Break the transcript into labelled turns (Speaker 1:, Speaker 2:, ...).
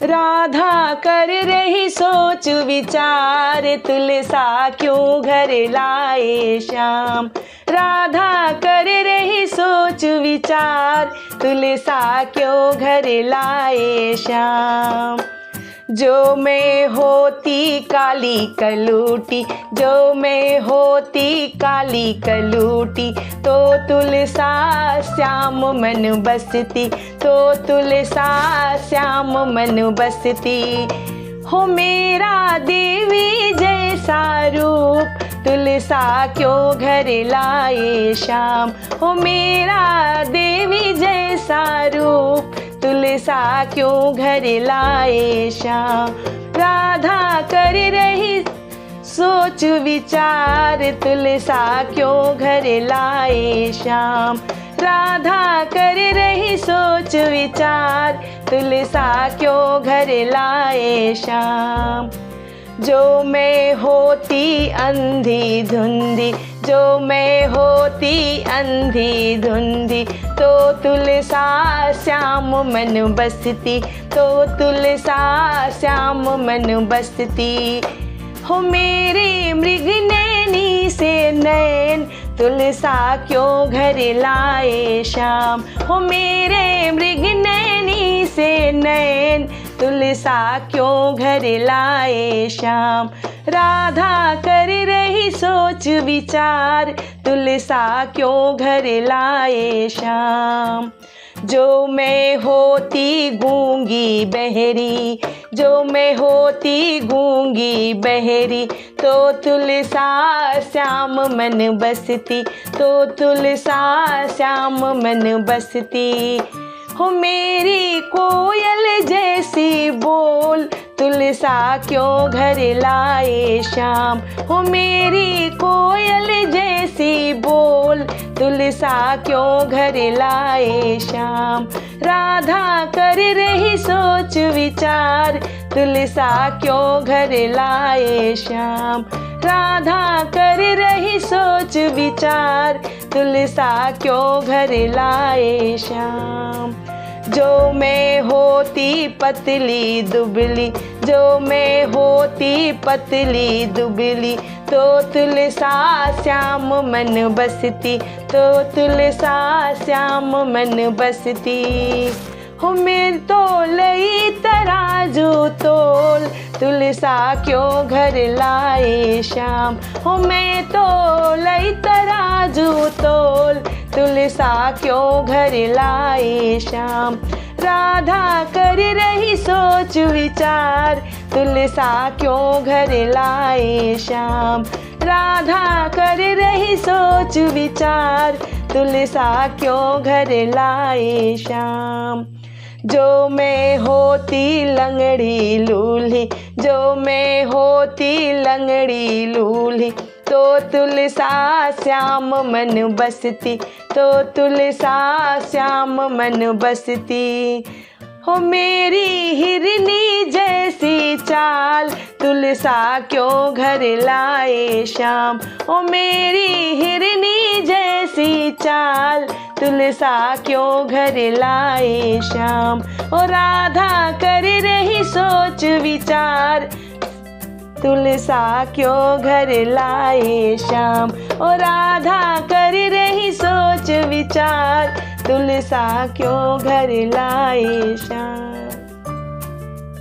Speaker 1: राधा कर रही सोच विचार, तुलसा क्यों घर लाए श्याम। राधा कर रही सोच विचार, तुलसा क्यों घर लाए श्याम। जो मैं होती काली कलूटी, जो मैं होती काली कलूटी, तो तुलसा श्याम मन बसती, तो तुलसा श्याम मन बसती। हो मेरा देवी जैसा रूप, तुलसा क्यों घर लाए श्याम। हो मेरा देवी जैसा रूप, तुलसा क्यों घर लाए श्याम। राधा कर रही सोच विचार, तुलसा क्यों घर लाए श्याम। राधा कर रही सोच विचार, तुलसा क्यों घर लाए श्याम। जो मैं होती अंधी धुंधी, जो मैं होती अंधी धुंधी, तो तुलसा श्याम मन बसती, तो तुलसा श्याम मन बसती। हो मेरे मृग नैनी से नैन, तुलसा क्यों घर लाए श्याम। हो मेरे मृग नैनी से नैन, तुलसा क्यों घर लाए श्याम। राधा कर रही सोच विचार, तुलसा क्यों घर लाए श्याम। जो मैं होती गूंगी बहरी, जो मैं होती गूंगी बहरी, तो तुलसा श्याम मन बसती, तो तुलसा श्याम मन बसती। हो मेरी कोयल जैसी बोल, तुलसा क्यों घर लाए श्याम। हो मेरी कोयल जैसी बोल, तुलसा क्यों घर लाए श्याम। राधा कर रही सोच विचार, तुलसा क्यों घर लाए श्याम। राधा कर रही सोच विचार, तुलसा क्यों घर लाए श्याम। जो मैं होती पतली दुबली, जो मैं होती पतली दुबली, तो तुलसा श्याम मन बसती, तो तुलसा श्याम मन बसती। हो मेरे तोलई तराजू तोल, तुलसा क्यों घर लाए श्याम। हो मैं तोलई तराजू तोल, तुलसा क्यों घर लाए श्याम। राधा कर रही सोच विचार, तुलसा क्यों घर लाए श्याम। राधा कर रही सोच विचार, तुलसा क्यों घर लाए श्याम। जो मैं होती लंगड़ी लूली, जो मैं होती लंगड़ी लूली, तो तुलसा श्याम मन बसती, तो तुलसा श्याम मन बसती। हो मेरी हिरनी जैसी चाल, तुलसा क्यों घर लाए श्याम। हो मेरी हिरनी जैसी चाल, तुलसा क्यों घर लाए श्याम। ओ राधा कर रही सोच विचार, तुलसा क्यों घर लाए श्याम। ओ राधा कर रही सोच विचार, तुलसा क्यों घर लाए श्याम।